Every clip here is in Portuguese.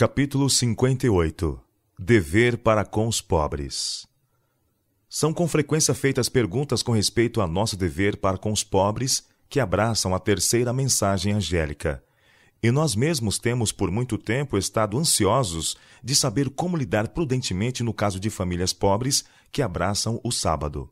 Capítulo 58. Dever para com os pobres. São com frequência feitas perguntas com respeito a nosso dever para com os pobres que abraçam a terceira mensagem angélica. E nós mesmos temos por muito tempo estado ansiosos de saber como lidar prudentemente no caso de famílias pobres que abraçam o sábado.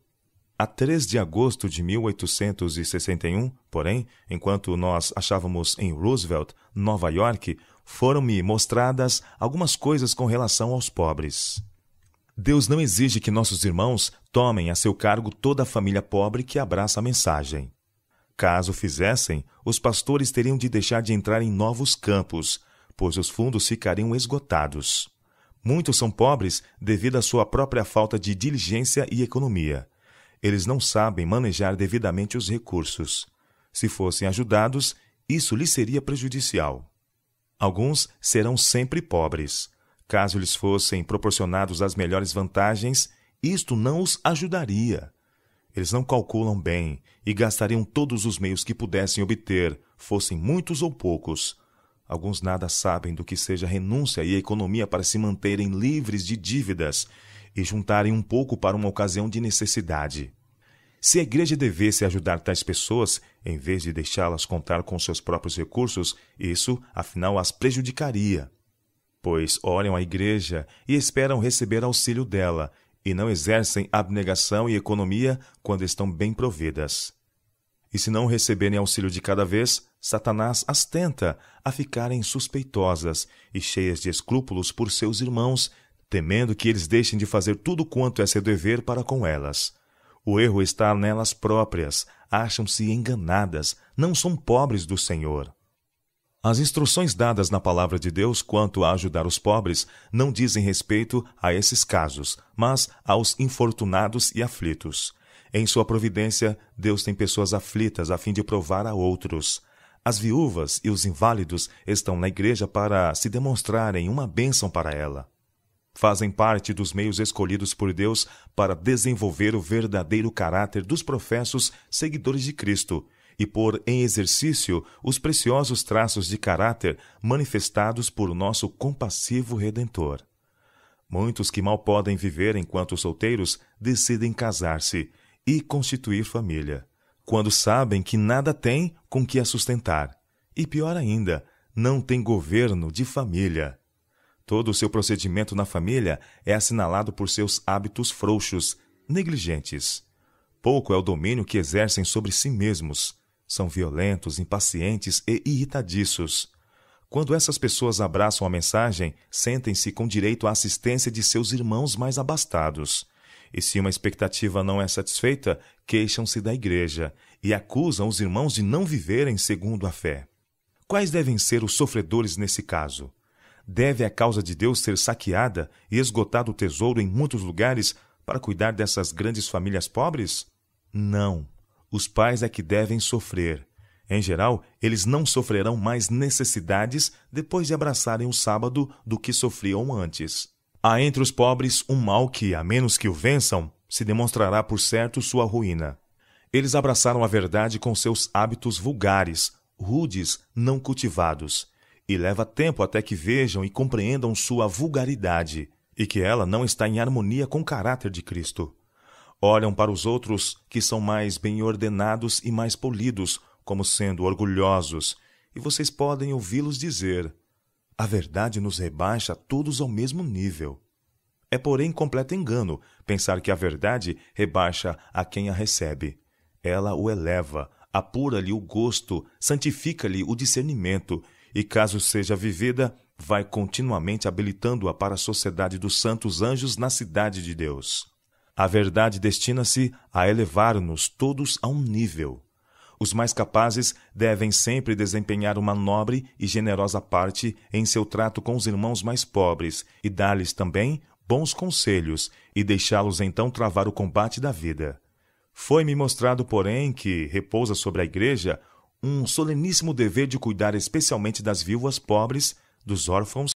A 3 de agosto de 1861, porém, enquanto nós achávamos em Roosevelt, Nova York, foram-me mostradas algumas coisas com relação aos pobres. Deus não exige que nossos irmãos tomem a seu cargo toda a família pobre que abraça a mensagem. Caso fizessem, os pastores teriam de deixar de entrar em novos campos, pois os fundos ficariam esgotados. Muitos são pobres devido à sua própria falta de diligência e economia. Eles não sabem manejar devidamente os recursos. Se fossem ajudados, isso lhes seria prejudicial. Alguns serão sempre pobres. Caso lhes fossem proporcionados as melhores vantagens, isto não os ajudaria. Eles não calculam bem e gastariam todos os meios que pudessem obter, fossem muitos ou poucos. Alguns nada sabem do que seja renúncia e economia para se manterem livres de dívidas e juntarem um pouco para uma ocasião de necessidade. Se a igreja devesse ajudar tais pessoas, em vez de deixá-las contar com seus próprios recursos, isso, afinal, as prejudicaria. Pois olham a igreja e esperam receber auxílio dela, e não exercem abnegação e economia quando estão bem providas. E se não receberem auxílio de cada vez, Satanás as tenta a ficarem suspeitosas e cheias de escrúpulos por seus irmãos, temendo que eles deixem de fazer tudo quanto é seu dever para com elas. O erro está nelas próprias, acham-se enganadas, não são pobres do Senhor. As instruções dadas na palavra de Deus quanto a ajudar os pobres não dizem respeito a esses casos, mas aos infortunados e aflitos. Em sua providência, Deus tem pessoas aflitas a fim de provar a outros. As viúvas e os inválidos estão na igreja para se demonstrarem uma bênção para ela. Fazem parte dos meios escolhidos por Deus para desenvolver o verdadeiro caráter dos professos seguidores de Cristo e pôr em exercício os preciosos traços de caráter manifestados por nosso compassivo Redentor. Muitos que mal podem viver enquanto solteiros decidem casar-se e constituir família, quando sabem que nada têm com que a sustentar. E pior ainda, não têm governo de família. Todo o seu procedimento na família é assinalado por seus hábitos frouxos, negligentes. Pouco é o domínio que exercem sobre si mesmos. São violentos, impacientes e irritadiços. Quando essas pessoas abraçam a mensagem, sentem-se com direito à assistência de seus irmãos mais abastados. E se uma expectativa não é satisfeita, queixam-se da igreja e acusam os irmãos de não viverem segundo a fé. Quais devem ser os sofredores nesse caso? Deve a causa de Deus ser saqueada e esgotado o tesouro em muitos lugares para cuidar dessas grandes famílias pobres? Não. Os pais é que devem sofrer. Em geral, eles não sofrerão mais necessidades depois de abraçarem o sábado do que sofriam antes. Há entre os pobres um mal que, a menos que o vençam, se demonstrará por certo sua ruína. Eles abraçaram a verdade com seus hábitos vulgares, rudes, não cultivados. E leva tempo até que vejam e compreendam sua vulgaridade, e que ela não está em harmonia com o caráter de Cristo. Olham para os outros que são mais bem ordenados e mais polidos, como sendo orgulhosos, e vocês podem ouvi-los dizer: a verdade nos rebaixa todos ao mesmo nível. É, porém, completo engano pensar que a verdade rebaixa a quem a recebe. Ela o eleva, apura-lhe o gosto, santifica-lhe o discernimento, e caso seja vivida, vai continuamente habilitando-a para a sociedade dos santos anjos na cidade de Deus. A verdade destina-se a elevar-nos todos a um nível. Os mais capazes devem sempre desempenhar uma nobre e generosa parte em seu trato com os irmãos mais pobres e dar-lhes também bons conselhos e deixá-los então travar o combate da vida. Foi-me mostrado, porém, que repousa sobre a igreja um soleníssimo dever de cuidar especialmente das viúvas pobres, dos órfãos